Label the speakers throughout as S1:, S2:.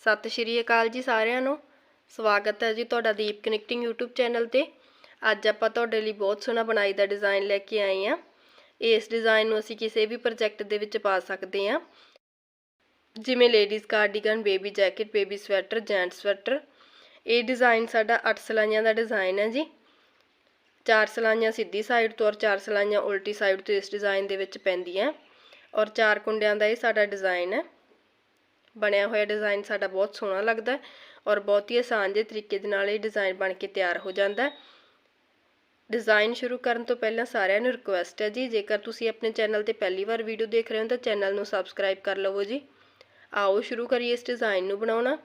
S1: सत श्री अकाल जी सारिਆਂ ਨੂੰ। स्वागत है जी तुहाडा दीप कनैक्टिंग यूट्यूब चैनल ते। अज आपां तुहाडे लई बहुत सोहना बुनाई दा डिज़ाइन लैके आए हैं। इस डिज़ाइन नूं असीं किसी भी प्रोजैक्ट दे विच पा सकते हैं, जिवें ladies cardigan, baby jacket, baby sweater, gents sweater. ये डिज़ाइन साडा 8 सिलाइयां दा डिज़ाइन है जी। 4 सिलाइयां सीधी साइड तो और 4 सिलाइयां उल्टी साइड तो इस डिज़ाइन दे विच पैंदियां और 4 कुंडियां दा ये साडा डिज़ाइन है। बनया होया डिज़ाइन साडा बहुत सोहना लगता है और बहुत ही आसान जे तरीके दे नाल ये डिज़ाइन बन के तैयार हो जाता है। डिज़ाइन शुरू करन तो पहला सारिਆਂ ਨੂੰ रिक्वेस्ट है जी, जेकर तुसीं अपने चैनल ते पहली बार वीडियो देख रहे हो तो चैनल ਨੂੰ सबसक्राइब कर लवो जी। आओ शुरू करिए इस डिज़ाइन ਨੂੰ बनाउणा।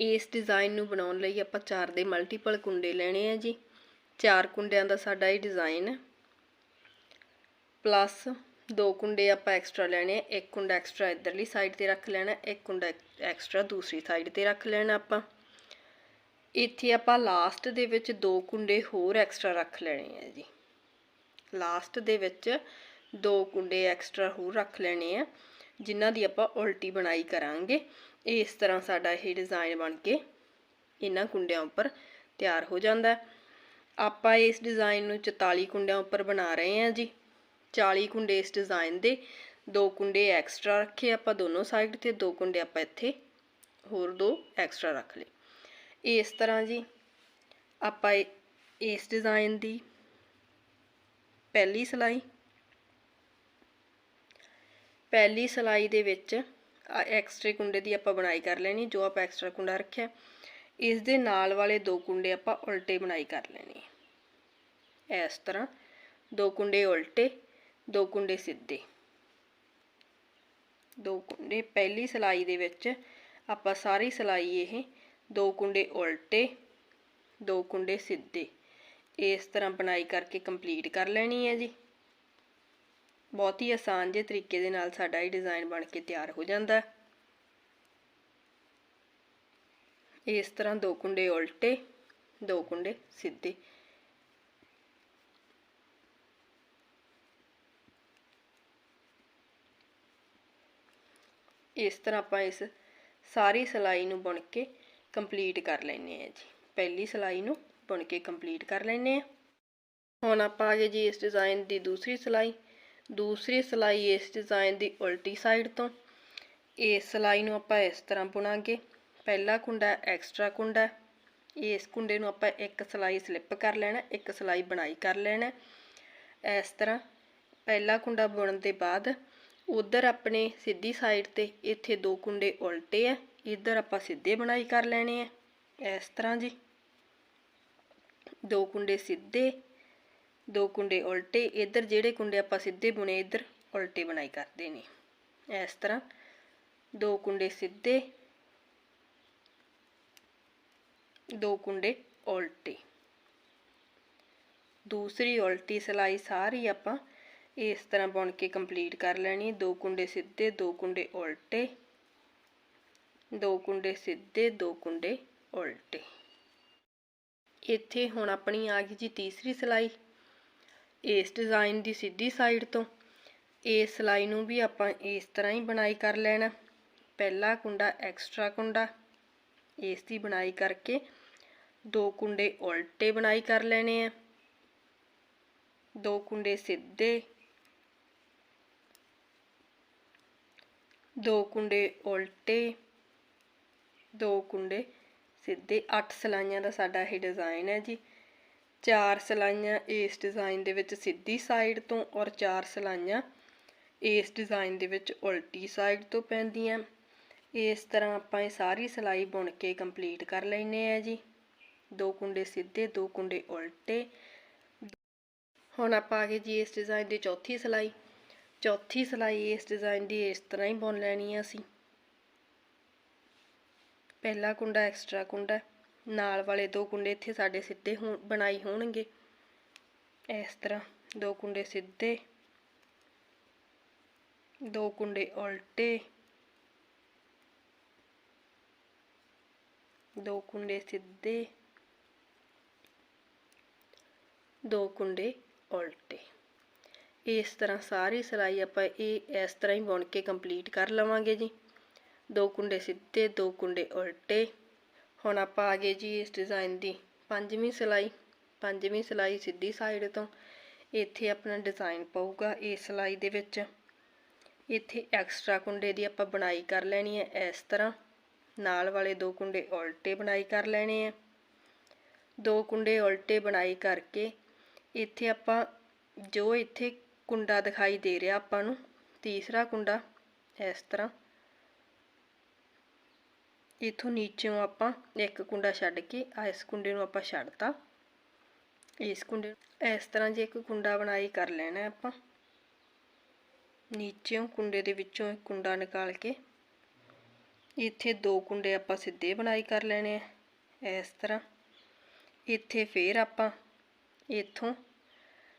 S1: इस डिज़ाइन ਨੂੰ बनाउण ਲਈ ਆਪਾਂ 4 ਦੇ मल्टीपल कुंडे लेने हैं जी। 4 कुंडिਆਂ ਦਾ ਸਾਡਾ ਇਹ डिज़ाइन है, प्लस 2 कुंडे आप एक्सट्रा लेने। एक कुंडा एक्सट्रा इधरली साइड ते रख लेना, एक कुंडा एक्सट्रा दूसरी साइड ते रख लेना। आपां इत्थे आपां लास्ट दे विच 2 कुंडे होर एक्सट्रा रख लेने हैं जी। लास्ट दे विच 2 कुंडे एक्सट्रा होर रख लेने हैं, जिन्हां दी आपां उल्टी बुनाई करांगे। इस तरह साडा ये डिज़ाइन बन के इन्हां कुंडियां उपर तैयार हो जांदा है। आपां इस डिज़ाइन नूं 44 कुंडियां उपर बना रहे हैं जी। 40 कुंडे इस डिज़ाइन दे, 2 कुंडे एक्सट्रा रखे आपां दोनों साइड ते, 2 कुंडे आपां इत्थे होर 2 एक्सट्रा रख लए। इस तरह जी आपां इस डिज़ाइन दी पहली सिलाई दे विच एक्सट्रे कुंडे दी आपां बुनाई कर लेनी। जो आपां एक्सट्रा कुंडा रखिया इस दे नाल वाले 2 कुंडे आपां उल्टे बुनाई कर लेनी। इस तरह 2 कुंडे उल्टे, 2 कुंडे सीधे। 2 कुंडे पहली सिलाई दे विच आपां सारी सिलाई ये 2 कुंडे उल्टे, 2 कुंडे सीधे इस तरह बुनाई करके कंप्लीट कर लेनी है जी। बहुत ही आसान जे तरीके दे नाल साडा ये डिज़ाइन बन के तैयार हो जाता है। इस तरह 2 कुंडे उल्टे, 2 कुंडे सीधे। इस तरह आप इस सारी सिलाई नूं बुन के कंप्लीट कर लेने हैं जी। पहली सिलाई नूं बुन के कंप्लीट कर लेने हैं। हुण आप आ गए जी इस डिज़ाइन की दूसरी सिलाई। दूसरी सिलाई इस डिज़ाइन की उल्टी साइड तो इस सिलाई नूं आपां इस तरह बुनांगे। पहला कुंडा एक्सट्रा कुंडा, इस कुंडे नूं आपां एक सिलाई स्लिप कर लेना, एक सिलाई बुनाई कर लेना। इस तरह पहला कुंडा बुनन दे बाद उधर अपने सीधी साइड ते इत्थे 2 कुंडे उल्टे है, इधर आपां सीधे बुनाई कर लेने हैं। इस तरह जी 2 कुंडे सीधे, 2 कुंडे उल्टे, इधर जेड़े कुंडे आपां सीधे बुने इधर उल्टे बुनाई कर देनी। इस तरह 2 कुंडे सीधे, 2 कुंडे उल्टे। दूसरी उल्टी सिलाई सारी आपां इस तरह बुन के कंप्लीट कर लेनी। 2 कुंडे सीधे, 2 कुंडे उल्टे, 2 कुंडे सीधे, 2 कुंडे उल्टे। इत्थे हुण अपनी आ गई जी तीसरी सिलाई इस डिज़ाइन की सीधी साइड तो। इस सिलाई नूं भी आपां इस तरह ही बुनाई कर लेना। पहला कुंडा एक्सट्रा कुंडा, इसकी बुनाई करके 2 कुंडे उल्टे बुनाई कर लेने हैं, 2 कुंडे सीधे, 2 कुंडे उल्टे, 2 कुंडे सीधे। 8 सिलाइयां दा साडा ये डिज़ाइन है जी। 4 सिलाइयां इस डिज़ाइन दे विच सीधी साइड तो और 4 सिलाइयां इस डिज़ाइन दे विच उल्टी साइड तो पैंदियां। इस तरह आपां सारी सिलाई बुन के कंप्लीट कर लैने हैं जी। 2 कुंडे सीधे, 2 कुंडे उल्टे। हुण आपां आ गए जी इस डिज़ाइन की चौथी सिलाई। चौथी सिलाई इस डिज़ाइन की इस तरह ही बुन लैनी है असीं। पहला कुंडा एक्सट्रा कुंडा, नाल वाले 2 कुंडे इत्थे साडे सीधे बुनाई होणगे। इस तरह 2 कुंडे सीधे, 2 कुंडे उल्टे, 2 कुंडे सीधे, 2 कुंडे उल्टे। इस तरह सारी सिलाई आपां इस तरह ही बुन के कंप्लीट कर लवांगे जी। दो कुंडे सीधे, दो कुंडे उल्टे। हुण आपां आ गए जी इस डिज़ाइन की पंजवीं सिलाई। पंजवीं सिलाई सीधी साइड तो इत्थे अपना डिज़ाइन पऊगा इस सिलाई दे विच। इत्थे एक्सट्रा कुंडे की आपां बुनाई कर लैनी है इस तरह, नाल वाले दो कुंडे उल्टे बुनाई कर लेने हैं। दो कुंडे उल्टे बुनाई करके इत्थे आपां जो इत्थे कुंडा दिखाई दे रहा आपां नूं तीसरा कुंडा इस तरह, इत्थों नीचों आपां एक कुंडा छड्ड के इस कुंडे नूं आपां छड्डता। इस कुंडे इस तरह जी एक कुंडा बुनाई कर लेना आपां। नीचों कुंडे दे विचों एक कुंडा निकाल के इत्थे दो कुंडे आपां सीधे बुनाई कर लेने इस तरह। इत्थे फिर आपां इत्थों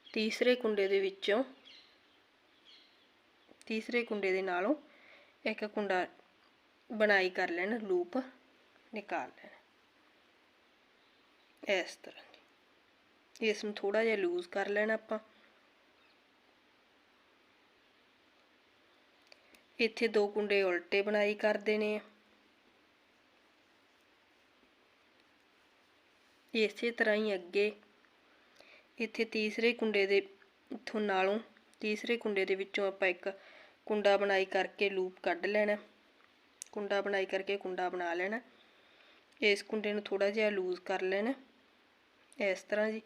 S1: तीसरे कुंडे दे विचों तीसरे कुंडे दे नालों एक कुंडा बुनाई कर लेना, लूप निकाल लेना इस तरह। इसनूं थोड़ा जिहा लूज कर लेना आपां। इत्थे दो कुंडे उल्टे बुनाई कर देने। इसे तरह ही अगे इत्थे तीसरे कुंडे दे इत्थों नालों तीसरे कुंडे दे विचों आपां एक कुंडा बुनाई करके लूप कढ़ लेना। कुंडा बुनाई करके कुंडा बना लेना। इस कुंडे नूं थोड़ा जिहा लूज कर लेना इस तरह जी।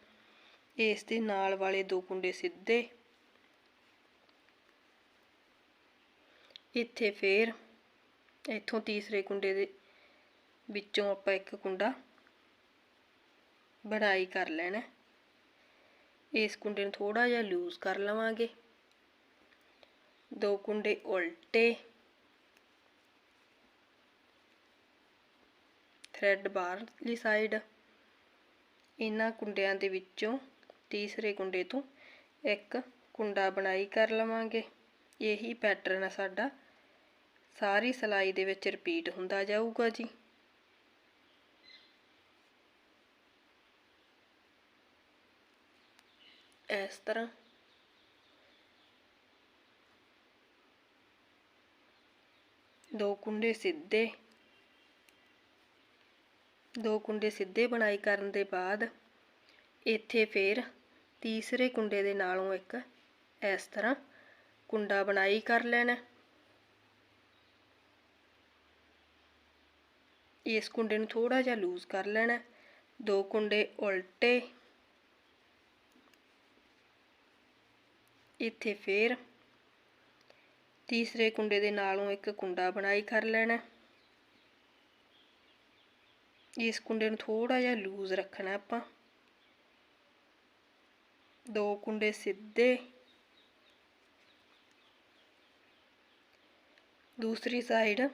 S1: इस दे नाल वाले दो कुंडे सीधे। इत्थे फिर इत्थों तीसरे कुंडे दे विचों आपां एक कुंडा बुनाई कर लेना। इस कुंडे नूं थोड़ा जिहा लूज कर लवांगे। दो कुंडे उल्टे, थ्रैड बाहरली साइड, इन्हां कुंडियां दे विचों तीसरे कुंडे तो एक कुंडा बुनाई कर लवांगे। यही पैटर्न है साडा सारी सिलाई दे विच रिपीट हुंदा जाऊगा जी। इस तरह दो कुंडे सीधे, दो कुंडे सीधे बुनाई करन दे बाद इत्थे फिर तीसरे कुंडे दे नालों एक इस तरह कुंडा बुनाई कर लेना। इस कुंडे नूं थोड़ा जिहा लूज कर लेना। दो कुंडे उल्टे, इत्थे फिर तीसरे कुंडे दे नालों एक कुंडा बुनाई कर लेना। इस कुंडे नूं थोड़ा जिहा लूज रखना आपां। दो कुंडे सीधे, दूसरी साइड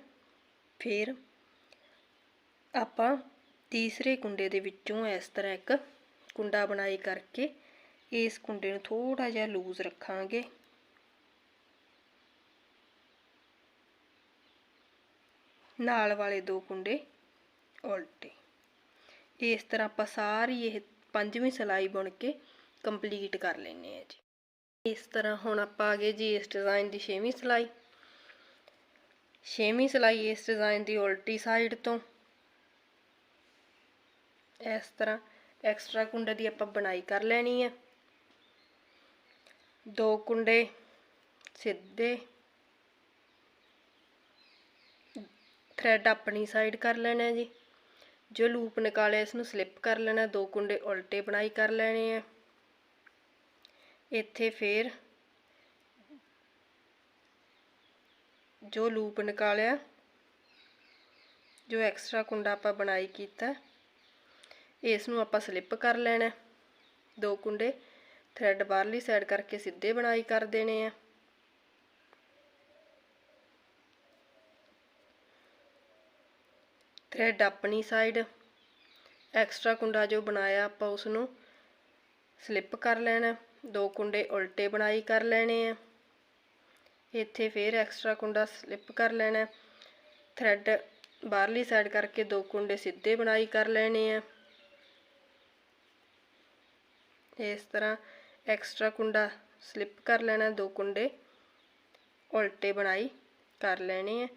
S1: फिर आपां तीसरे कुंडे दे विचों इस तरह एक कुंडा बुनाई करके इस कुंडे नूं थोड़ा जिहा लूज रखांगे। नाल वाले दो कुंडे उल्टे। इस तरह आपां सारी यह पंजवीं सिलाई बुन के कंप्लीट कर लेने हैं जी। इस तरह हुण आपां आ गए जी इस डिज़ाइन की छेवीं सिलाई। छेवीं सिलाई इस डिज़ाइन की उल्टी साइड तो इस तरह एक्सट्रा कुंडे की आपां बुनाई कर लेनी है। दो कुंडे सीधे, थ्रैड अपनी साइड कर लेना जी। जो लूप निकाले इसनूं स्लिप कर लेना। दो कुंडे उल्टे बुनाई कर लेने हैं। इत्थे फिर जो लूप निकालिया, जो एक्सट्रा कुंडा आपां बुनाई कीता इसनूं आपां स्लिप कर लेना। दो कुंडे थ्रैड बाहरली साइड करके सीधे बुनाई कर देने हैं। थ्रैड अपनी साइड, एक्सट्रा कुंडा जो बनाया आपां उसनूं स्लिप कर लेना। दो कुंडे उल्टे बुनाई कर लेने हैं। इत्थे फिर एक्सट्रा कुंडा स्लिप कर लेना। थ्रैड बाहरली साइड करके दो कुंडे सीधे बुनाई कर लेने हैं। इस तरह एक्सट्रा कुंडा स्लिप कर लेना। दो कुंडे उल्टे बुनाई कर लेने हैं।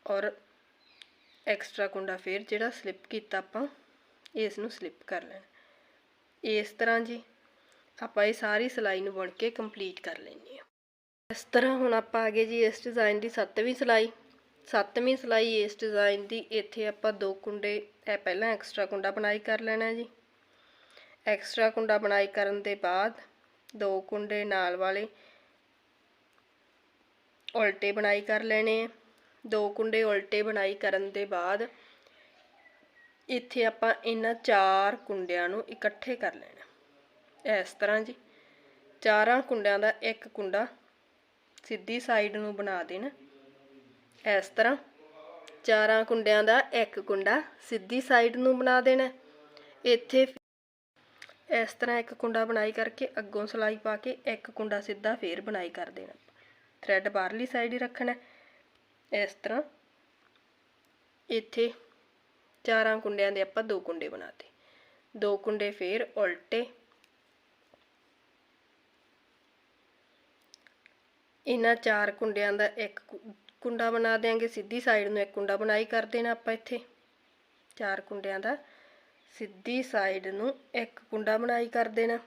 S1: और एक्स्ट्रा कुंडा फिर जिहड़ा स्लिप कीता आपां इस नूं स्लिप कर लेना। इस तरह जी आपां इह सारी सिलाई नूं बुन के कंप्लीट कर लैंदे हां। इस तरह हुण आपां आ गए जी इस डिज़ाइन की 7वीं सिलाई। 7वीं सिलाई इस डिज़ाइन की इत्थे आपां 2 कुंडे पहलां एक्स्ट्रा कुंडा बुनाई कर लेना जी। एक्स्ट्रा कुंडा बुनाई करन दे बाद 2 कुंडे नाल वाले उल्टे बुनाई कर लेने। 2 कुंडे उल्टे बुनाई करन दे बाद इत्थे आपां इन्हां 4 कुंडियां नूं इकट्ठे कर लेना। इस तरह जी 4 कुंडियां दा एक कुंडा सीधी साइड नूं बना देना। इस तरह 4 कुंडियां दा एक कुंडा सीधी साइड नूं बना देना। इत्थे इस तरह एक कुंडा बुनाई करके अग्गों सिलाई पा के एक कुंडा सीधा फिर बुनाई कर देना। थ्रैड बाहरली साइड ही रखना। इस तरह इत्थे 4 कुंडियां दे आपां 2 कुंडे बनाते। 2 कुंडे फिर उल्टे इन्हां 4 कुंडियां दा एक कुंडा बना देंगे। सीधी साइड में एक कुंडा बुनाई कर देना आपां इत्थे। 4 कुंडियां दा सीधी साइड नूं एक कुंडा बुनाई कर देना।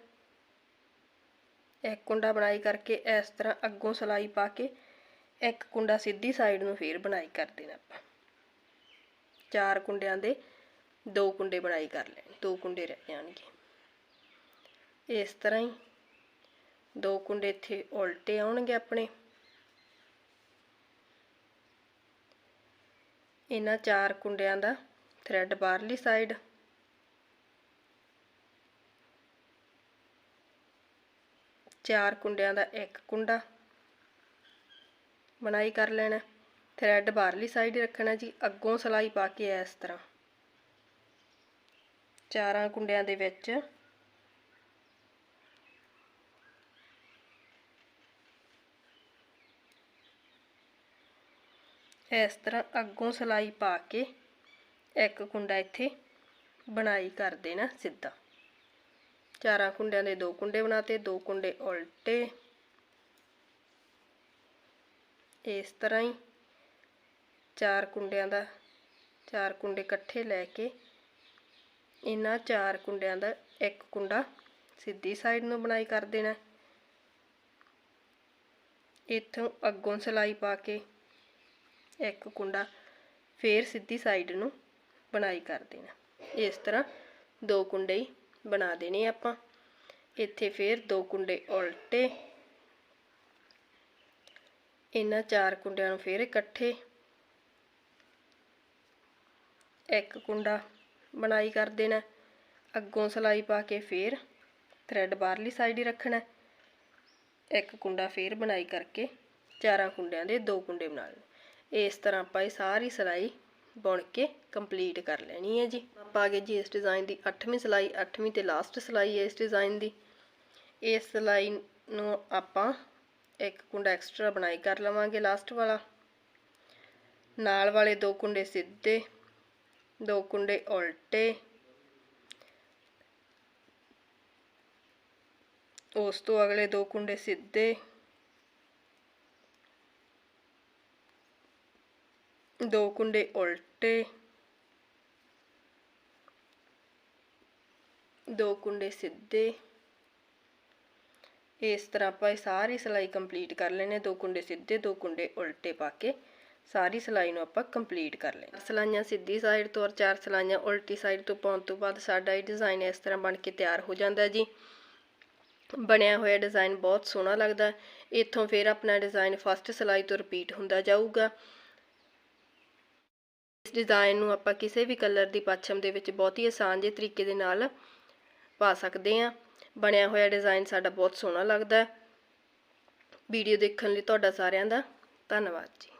S1: एक कुंडा बुनाई करके इस तरह अग्गों सिलाई पा के एक कुंडा सीधी साइड नूं फिर बुनाई कर देना आपां। 4 कुंडियां दे 2 कुंडे बुनाई कर लेने। 2 कुंडे रह जाणगे। इस तरह ही 2 कुंडे इत्थे उल्टे आउणगे अपने। इन्हां 4 कुंडियां दा थ्रैड बाहरली साइड, 4 कुंडियां दा एक कुंडा बुनाई कर लेना। थ्रैड बाहरली साइड ही रखना जी। अग्गों सिलाई पा के इस तरह 4 कुंडियां दे विच इस तरह अग्गों सिलाई पा के एक कुंडा इत्थे बुनाई कर देना सीधा। 4 कुंडियां दे 2 कुंडे बनाते। 2 कुंडे उल्टे। इस तरह ही 4 कुंडियां दा 4 कुंडे इकट्ठे लैके इन्हां 4 कुंडियां दा एक कुंडा सीधी साइड नूं बुनाई कर देना। इत्थों अग्गों सिलाई पा के एक कुंडा फिर सीधी साइड नूं बुनाई कर देना। इस तरह 2 कुंडे ही बना देने आपां। इत्थे फिर 2 कुंडे उल्टे। इन्हां 4 कुंडियां नूं फिर इकट्ठे एक कुंडा बुनाई कर देना। अग्गों सिलाई पा के फिर थ्रैड बाहरली साइड ही रखना। एक कुंडा फिर बुनाई करके 4 कुंडियां दे 2 कुंडे बना लेने। इस तरह आपां इह सारी सिलाई बुन के कंप्लीट कर लेनी है जी। आपां आ गए जी इस डिज़ाइन की 8वीं सिलाई। 8वीं ते लास्ट सिलाई है इस डिज़ाइन की। इस सिलाई नूं आपां एक कुंडा एक्स्ट्रा बुनाई कर लवांगे लास्ट वाला। नाल वाले 2 कुंडे सीधे, 2 कुंडे उल्टे। उस तो अगले 2 कुंडे सीधे, 2 कुंडे उल्टे, 2 कुंडे सीधे। इस तरह आपां सारी सिलाई कंप्लीट कर लेने। 2 कुंडे सीधे 2 कुंडे उल्टे पा के सारी सिलाई नूं आपां कंप्लीट कर लेना। सिलाइयां सीधी साइड तो और 4 सिलाइयां उल्टी साइड तो पाउण तो बाद साडा ये डिज़ाइन इस तरह बन के तैयार हो जाता है जी। बनया होया डिज़ाइन बहुत सोहना लगता। इत्थों फिर अपना डिज़ाइन फस्ट सिलाई तो रिपीट होंदा जाऊगा। इस डिज़ाइन नूं आपां किसी भी कलर की पच्छम दे विच बहुत ही आसान जे तरीके दे नाल पा सकते हैं। बनया होया डिज़ाइन साडा बहुत सोहना लगता। वीडियो देखने लई तुहाडा सारिआं दा धन्नवाद जी।